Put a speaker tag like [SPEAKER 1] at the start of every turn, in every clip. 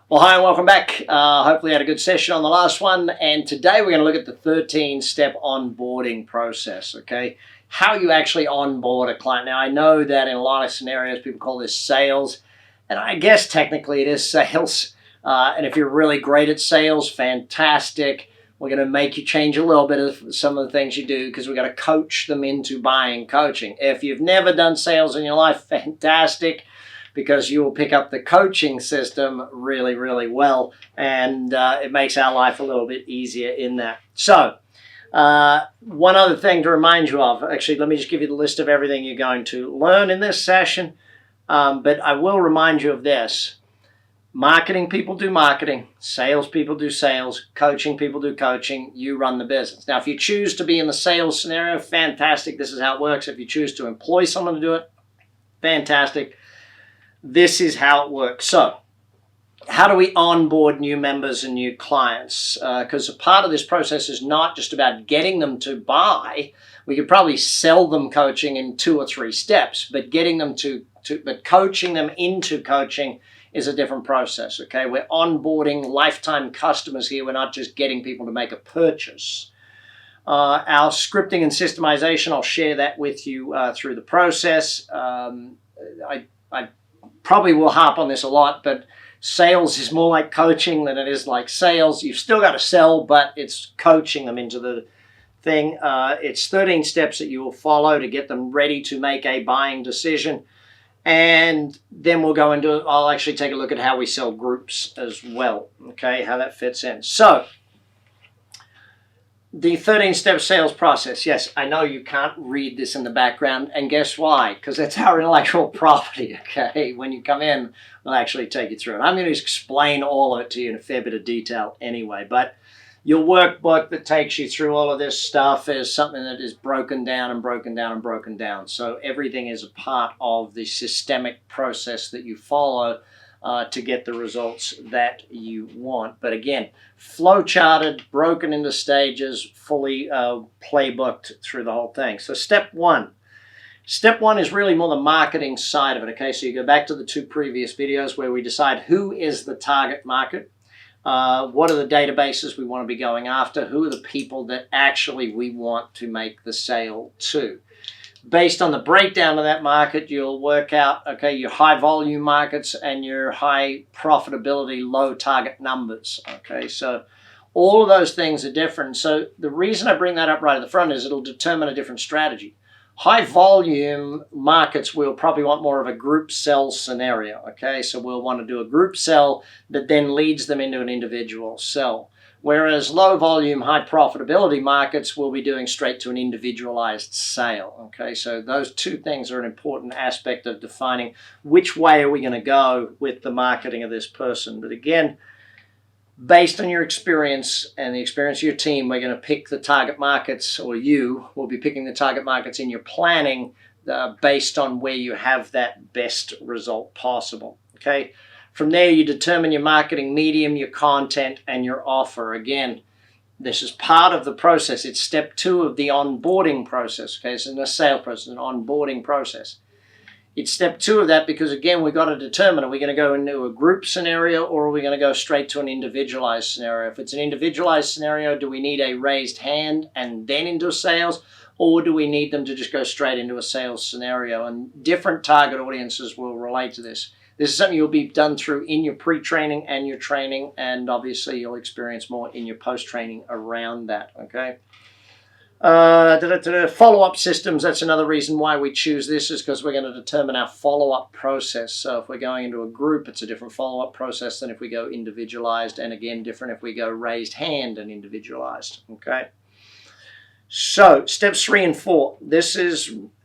[SPEAKER 1] Well, hi and welcome back. Hopefully you had a good session on the last one. And today we're going to look at the 13-step onboarding process, okay? How you actually onboard a client. Now, I know that in a lot of scenarios, people call this sales. And I guess technically it is sales. And if you're really great at sales, fantastic. We're going to make you change a little bit of some of the things you do because we've got to coach them into buying coaching. If you've never done sales in your life, fantastic, because you will pick up the coaching system really, really well. And it makes our life a little bit easier in that. So one other thing to remind you of, actually, let me just give you the list of everything you're going to learn in this session. But I will remind you of this. Marketing people do marketing, sales people do sales, coaching people do coaching, you run the business. Now, if you choose to be in the sales scenario, fantastic, this is how it works. If you choose to employ someone to do it, fantastic. This is how it works. So, how do we onboard new members and new clients? Because a part of this process is not just about getting them to buy. We could probably sell them coaching in 2 or 3 steps, but getting them but coaching them into coaching is a different process, okay? We're onboarding lifetime customers here. We're not just getting people to make a purchase. Our scripting and systemization, I'll share that with you through the process. I probably will harp on this a lot, but sales is more like coaching than it is like sales. You've still got to sell, but it's coaching them into the thing. It's 13 steps that you will follow to get them ready to make a buying decision. And then we'll go into, I'll actually take a look at how we sell groups as well, okay, how that fits in. So, the 13-step sales process. Yes, I know you can't read this in the background, and guess why? Because it's our intellectual property, okay? When you come in, we'll actually take you through it. I'm going to explain all of it to you in a fair bit of detail anyway, but your workbook that takes you through all of this stuff is something that is broken down and broken down and broken down. So everything is a part of the systemic process that you follow to get the results that you want. But again, flow charted, broken into stages, fully playbooked through the whole thing. So step 1. Step 1 is really more the marketing side of it. Okay, so you go back to the 2 previous videos where we decide who is the target market. What are the databases we want to be going after? Who are the people that actually we want to make the sale to? Based on the breakdown of that market, you'll work out, okay, your high volume markets and your high profitability, low target numbers. Okay, so all of those things are different. So the reason I bring that up right at the front is it'll determine a different strategy. High volume markets will probably want more of a group sell scenario, okay? So we'll want to do a group sell that then leads them into an individual sell. Whereas low volume, high profitability markets will be doing straight to an individualized sale, okay? So those 2 things are an important aspect of defining which way are we going to go with the marketing of this person. But again, based on your experience and the experience of your team, we're going to pick the target markets, or you will be picking the target markets in your planning based on where you have that best result possible. Okay. From there, you determine your marketing medium, your content, and your offer. Again, this is part of the process. It's step 2 of the onboarding process. Okay. It's in a sale process, an onboarding process. It's step 2 of that because, again, we've got to determine, are we going to go into a group scenario or are we going to go straight to an individualized scenario? If it's an individualized scenario, do we need a raised hand and then into sales, or do we need them to just go straight into a sales scenario? And different target audiences will relate to this. This is something you'll be done through in your pre-training and your training, and obviously you'll experience more in your post-training around that, okay? Follow-up systems, that's another reason why we choose this, is because we're going to determine our follow-up process. So if we're going into a group, it's a different follow-up process than if we go individualized, and again, different if we go raised hand and individualized, okay? So steps 3 and 4,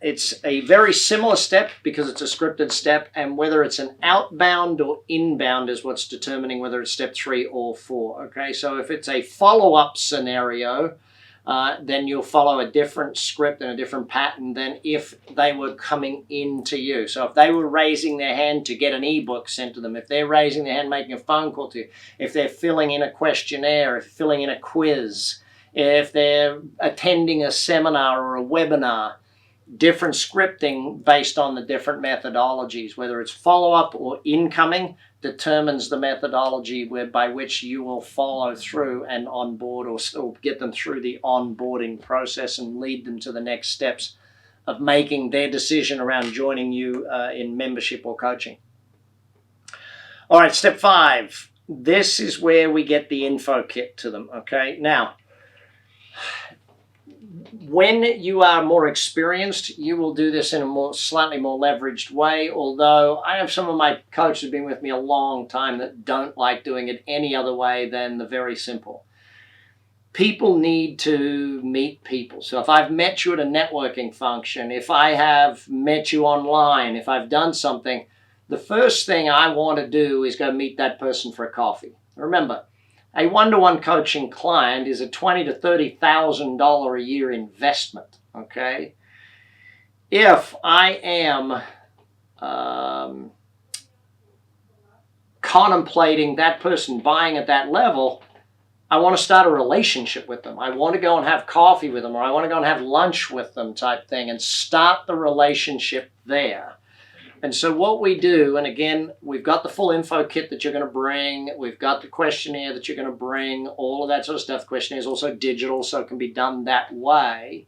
[SPEAKER 1] it's a very similar step because it's a scripted step, and whether it's an outbound or inbound is what's determining whether it's step 3 or 4, okay? So if it's a follow-up scenario, then you'll follow a different script and a different pattern than if they were coming into you. So if they were raising their hand to get an ebook sent to them, if they're raising their hand making a phone call to you, if they're filling in a questionnaire, if filling in a quiz, if they're attending a seminar or a webinar, different scripting based on the different methodologies, whether it's follow-up or incoming, determines the methodology by which you will follow through and onboard or get them through the onboarding process and lead them to the next steps of making their decision around joining you in membership or coaching. All right, step 5. This is where we get the info kit to them, okay? Now, when you are more experienced, you will do this in a slightly more leveraged way, although I have some of my coaches who have been with me a long time that don't like doing it any other way than the very simple. People need to meet people. So if I've met you at a networking function, if I have met you online, if I've done something, the first thing I want to do is go meet that person for a coffee. Remember, a one-to-one coaching client is a $20,000 to $30,000 a year investment, okay? If I am contemplating that person buying at that level, I want to start a relationship with them. I want to go and have coffee with them, or I want to go and have lunch with them type thing and start the relationship there. And so what we do, and again, we've got the full info kit that you're going to bring. We've got the questionnaire that you're going to bring, all of that sort of stuff. The questionnaire is also digital, so it can be done that way.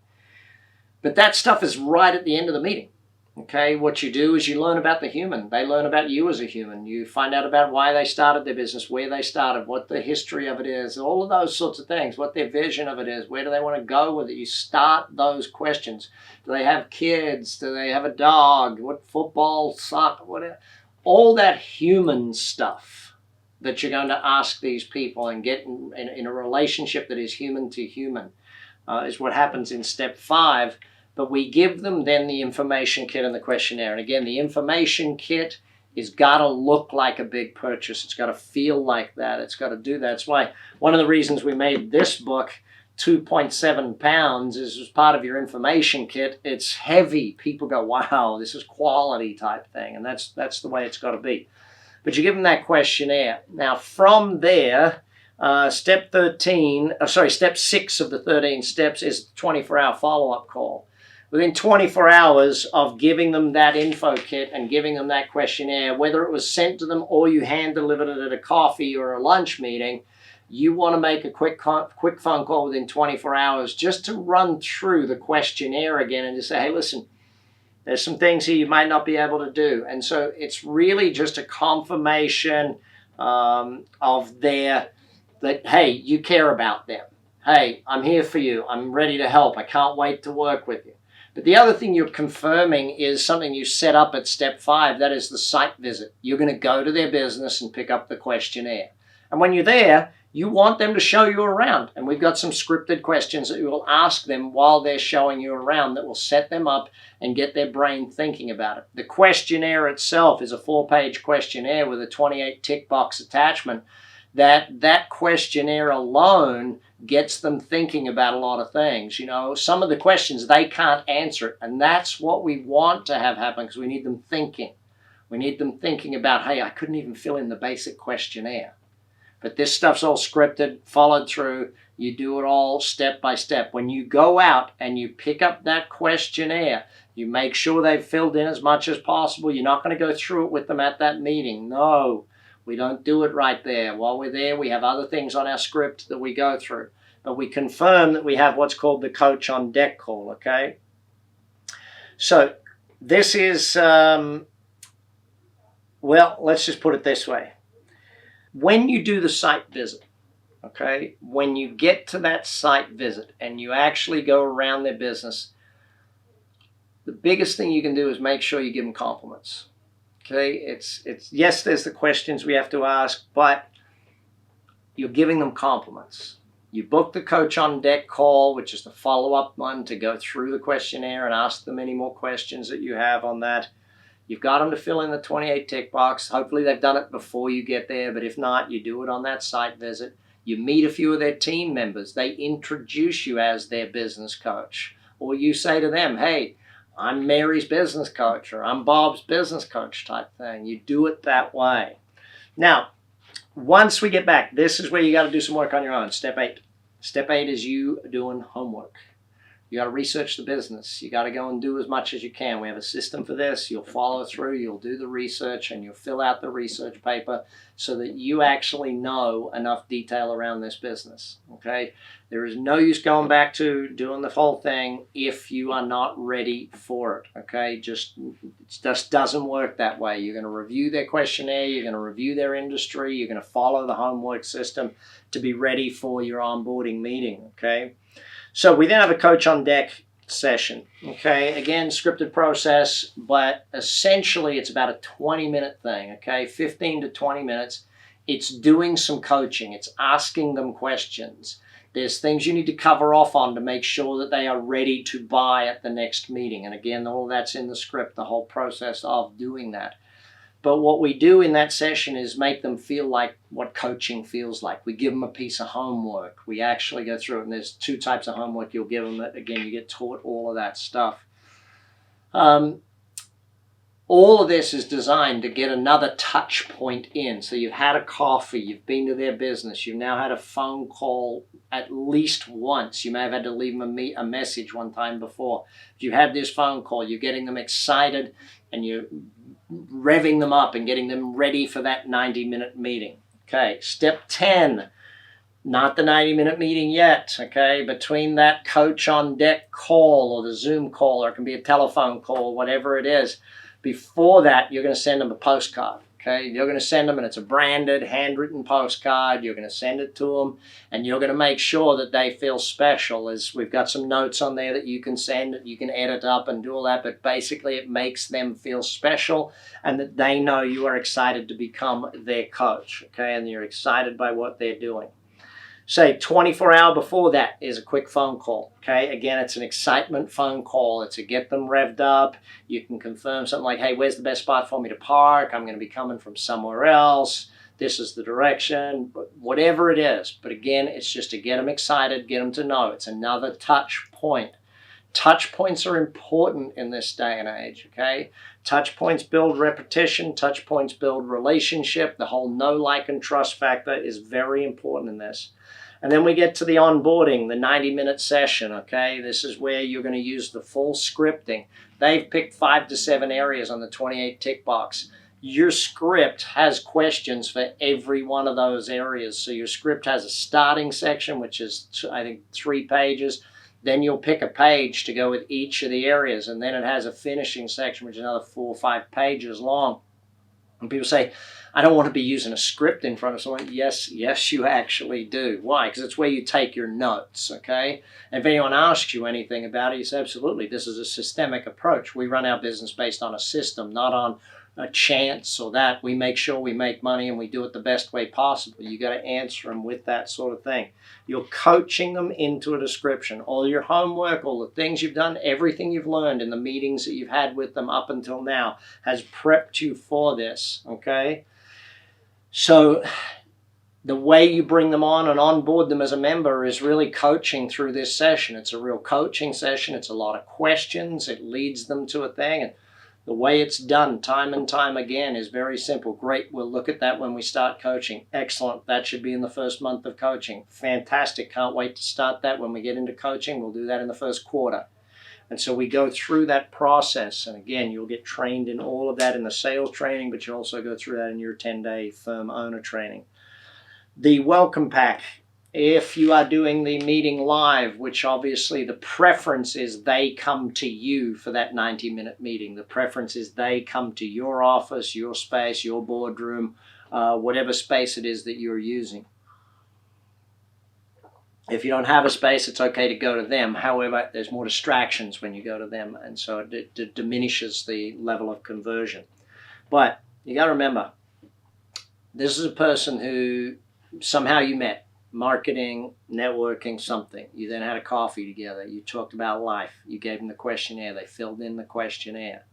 [SPEAKER 1] But that stuff is right at the end of the meeting. Okay, what you do is you learn about the human. They learn about you as a human. You find out about why they started their business, where they started, what the history of it is, all of those sorts of things, what their vision of it is, where do they want to go with it. You start those questions. Do they have kids? Do they have a dog? What football, soccer, whatever. All that human stuff that you're going to ask these people and get in a relationship that is human to human is what happens in step 5. But we give them then the information kit and the questionnaire. And again, the information kit is got to look like a big purchase. It's got to feel like that. It's got to do that. That's why one of the reasons we made this book 2.7 pounds is as part of your information kit. It's heavy. People go, wow, this is quality type thing. And that's the way it's got to be. But you give them that questionnaire. Now, from there, step 6 of the 13 steps is the 24-hour follow-up call. Within 24 hours of giving them that info kit and giving them that questionnaire, whether it was sent to them or you hand-delivered it at a coffee or a lunch meeting, you want to make a quick phone call within 24 hours just to run through the questionnaire again and just say, hey, listen, there's some things here you might not be able to do. And so it's really just a confirmation of that, hey, you care about them. Hey, I'm here for you. I'm ready to help. I can't wait to work with you. But the other thing you're confirming is something you set up at step 5. That is the site visit. You're going to go to their business and pick up the questionnaire. And when you're there, you want them to show you around. And we've got some scripted questions that you will ask them while they're showing you around that will set them up and get their brain thinking about it. The questionnaire itself is a 4-page questionnaire with a 28 tick box attachment. That questionnaire alone gets them thinking about a lot of things. You know, some of the questions they can't answer, and that's what we want to have happen because we need them thinking. We need them thinking about, hey, I couldn't even fill in the basic questionnaire. But this stuff's all scripted, followed through. You do it all step by step. When you go out and you pick up that questionnaire, you make sure they've filled in as much as possible. You're not going to go through it with them at that meeting. No. We don't do it right there. While we're there, we have other things on our script that we go through. But we confirm that we have what's called the coach on deck call, okay? So this is, well, let's just put it this way. When you do the site visit, okay, when you get to that site visit and you actually go around their business, the biggest thing you can do is make sure you give them compliments. Okay, it's yes, there's the questions we have to ask, but you're giving them compliments. You book the coach on deck call, which is the follow-up one to go through the questionnaire and ask them any more questions that you have on that. You've got them to fill in the 28 tick box. Hopefully they've done it before you get there, but if not, you do it on that site visit. You meet a few of their team members. They introduce you as their business coach. Or you say to them, hey, I'm Mary's business coach, or I'm Bob's business coach type thing. You do it that way. Now, once we get back, this is where you got to do some work on your own. Step 8. Step 8 is you doing homework. You got to research the business. You got to go and do as much as you can. We have a system for this. You'll follow through. You'll do the research, and you'll fill out the research paper so that you actually know enough detail around this business. Okay? There is no use going back to doing the whole thing if you are not ready for it. Okay? It just doesn't work that way. You're going to review their questionnaire. You're going to review their industry. You're going to follow the homework system to be ready for your onboarding meeting. Okay? So we then have a coach on deck session. Okay, again, scripted process, but essentially it's about a 20-minute thing. Okay, 15 to 20 minutes. It's doing some coaching. It's asking them questions. There's things you need to cover off on to make sure that they are ready to buy at the next meeting. And again, all that's in the script, the whole process of doing that. But what we do in that session is make them feel like what coaching feels like. We give them a piece of homework. We actually go through it, and there's 2 types of homework you'll give them. That, again, you get taught all of that stuff. All of this is designed to get another touch point in. So you've had a coffee, you've been to their business, you've now had a phone call at least once. You may have had to leave them a message one time before. If you had this phone call, you're getting them excited, and you're revving them up and getting them ready for that 90-minute meeting. Okay, step 10, not the 90-minute meeting yet. Okay, between that coach on deck call or the Zoom call, or it can be a telephone call, whatever it is, before that, you're going to send them a postcard. Okay, you're going to send them, and it's a branded, handwritten postcard. You're going to send it to them, and you're going to make sure that they feel special. As we've got some notes on there that you can send, you can edit up and do all that, but basically it makes them feel special and that they know you are excited to become their coach. Okay, and you're excited by what they're doing. Say 24 hours before that is a quick phone call. Okay, again, it's an excitement phone call. It's to get them revved up. You can confirm something like, hey, where's the best spot for me to park? I'm going to be coming from somewhere else. This is the direction, whatever it is. But again, it's just to get them excited, get them to know. It's another touch point. Touch points are important in this day and age, okay? Touch points build repetition. Touch points build relationship. The whole know, like, and trust factor is very important in this. And then we get to the onboarding, the 90-minute session, okay? This is where you're going to use the full scripting. They've picked 5 to 7 areas on the 28 tick box. Your script has questions for every one of those areas. So your script has a starting section, which is, I think, 3 pages. Then you'll pick a page to go with each of the areas. And then it has a finishing section, which is another 4 or 5 pages long. And people say, I don't want to be using a script in front of someone. Yes, you actually do. Why? Because it's where you take your notes, okay? And if anyone asks you anything about it, you say, absolutely, this is a systemic approach. We run our business based on a system, not on a chance or that. We make sure we make money and we do it the best way possible. You got to answer them with that sort of thing. You're coaching them into a description. All your homework, all the things you've done, everything you've learned in the meetings that you've had with them up until now has prepped you for this, okay? So the way you bring them on and onboard them as a member is really coaching through this session. It's a real coaching session. It's a lot of questions. It leads them to a thing. And the way it's done time and time again is very simple. Great, we'll look at that when we start coaching. Excellent, that should be in the first month of coaching. Fantastic, can't wait to start that when we get into coaching. We'll do that in the first quarter. And so we go through that process. And again, you'll get trained in all of that in the sales training, but you also go through that in your 10-day firm owner training. The welcome pack. If you are doing the meeting live, which obviously the preference is they come to you for that 90-minute meeting. The preference is they come to your office, your space, your boardroom, whatever space it is that you're using. If you don't have a space, it's okay to go to them. However, there's more distractions when you go to them, and so it diminishes the level of conversion. But you got to remember, this is a person who somehow you met. Marketing, networking, something. You then had a coffee together. You talked about life. You gave them the questionnaire. They filled in the questionnaire.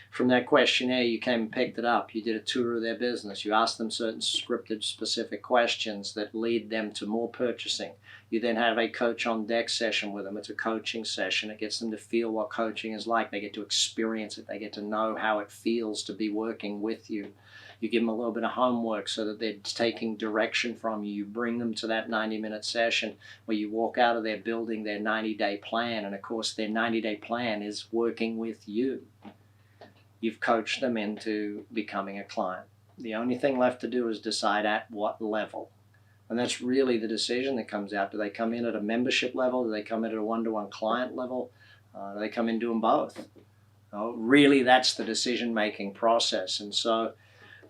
[SPEAKER 1] From that questionnaire, you came and picked it up. You did a tour of their business. You asked them certain scripted, specific questions that lead them to more purchasing. You then have a coach on deck session with them. It's a coaching session. It gets them to feel what coaching is like. They get to experience it. They get to know how it feels to be working with you. You give them a little bit of homework so that they're taking direction from you. You bring them to that 90-minute session where you walk out of there building their 90-day plan. And of course, their 90-day plan is working with you. You've coached them into becoming a client. The only thing left to do is decide at what level. And that's really the decision that comes out. Do they come in at a membership level? Do they come in at a one-to-one client level? Do they come in doing both? Really, that's the decision-making process. And so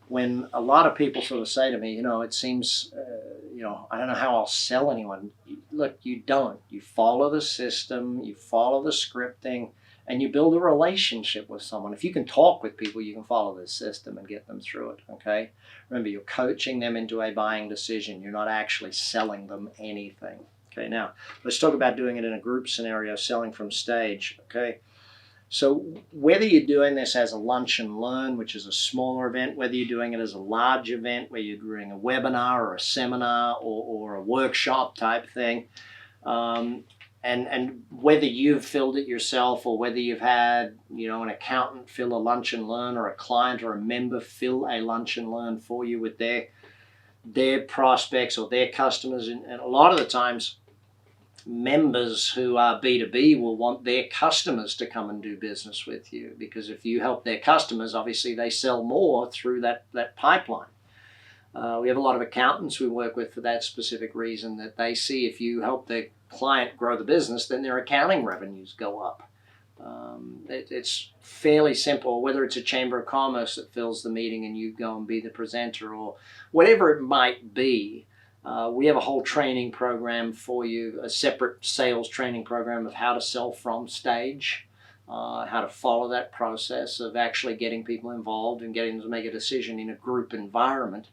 [SPEAKER 1] when a lot of people sort of say to me, it seems, I don't know how I'll sell anyone. Look, you don't. You follow the system, you follow the scripting, and you build a relationship with someone. If you can talk with people, you can follow the system and get them through it, okay? Remember, you're coaching them into a buying decision. You're not actually selling them anything. Okay, now, let's talk about doing it in a group scenario, selling from stage, okay? So whether you're doing this as a lunch and learn, which is a smaller event, whether you're doing it as a large event, where you're doing a webinar or a seminar or a workshop type thing, and whether you've filled it yourself or whether you've had, an accountant fill a lunch and learn, or a client or a member fill a lunch and learn for you with their prospects or their customers. And a lot of the times, members who are B2B will want their customers to come and do business with you, because if you help their customers, obviously they sell more through that pipeline. We have a lot of accountants we work with for that specific reason, that they see if you help their client grow the business, then their accounting revenues go up. It's fairly simple, whether it's a chamber of commerce that fills the meeting and you go and be the presenter, or whatever it might be. We have a whole training program for you, a separate sales training program of how to sell from stage, how to follow that process of actually getting people involved and getting them to make a decision in a group environment.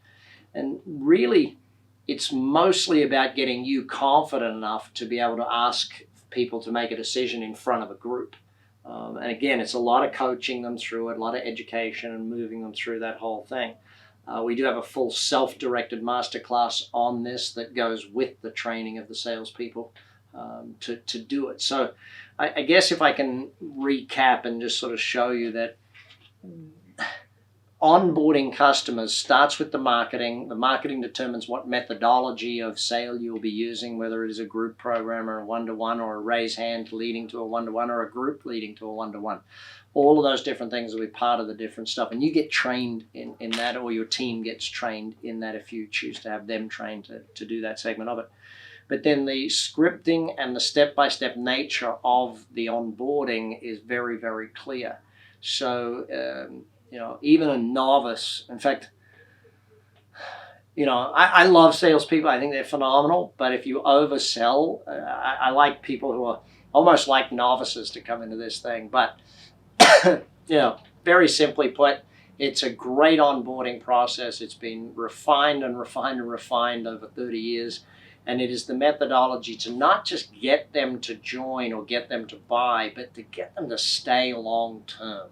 [SPEAKER 1] And really, it's mostly about getting you confident enough to be able to ask people to make a decision in front of a group. And again, it's a lot of coaching them through it, a lot of education and moving them through that whole thing. We do have a full self-directed masterclass on this that goes with the training of the salespeople to do it. So I guess if I can recap and just sort of show you that onboarding customers starts with the marketing. The marketing determines what methodology of sale you'll be using, whether it is a group program or a one-to-one, or a raise hand leading to a one-to-one, or a group leading to a one-to-one. All of those different things will be part of the different stuff. And you get trained in that, or your team gets trained in that if you choose to have them trained to do that segment of it. But then the scripting and the step-by-step nature of the onboarding is very, very clear. So, even a novice, in fact, I love salespeople. I think they're phenomenal. But if you oversell, I like people who are almost like novices to come into this thing. But, very simply put, it's a great onboarding process. It's been refined and refined and refined over 30 years. And it is the methodology to not just get them to join or get them to buy, but to get them to stay long term.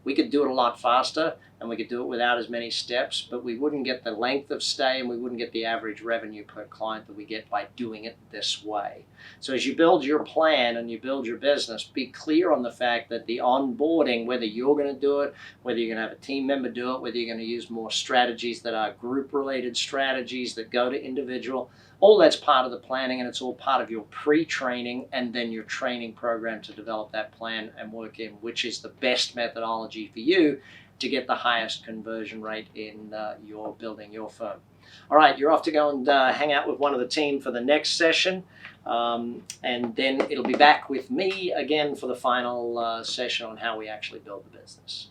[SPEAKER 1] We could do it a lot faster and we could do it without as many steps, but we wouldn't get the length of stay and we wouldn't get the average revenue per client that we get by doing it this way. So as you build your plan and you build your business, be clear on the fact that the onboarding, whether you're going to do it, whether you're going to have a team member do it, whether you're going to use more strategies that are group-related strategies that go to individual, all that's part of the planning, and it's all part of your pre-training and then your training program to develop that plan and work in, which is the best methodology for you to get the highest conversion rate in your building your firm. All right, you're off to go and hang out with one of the team for the next session, and then it'll be back with me again for the final session on how we actually build the business.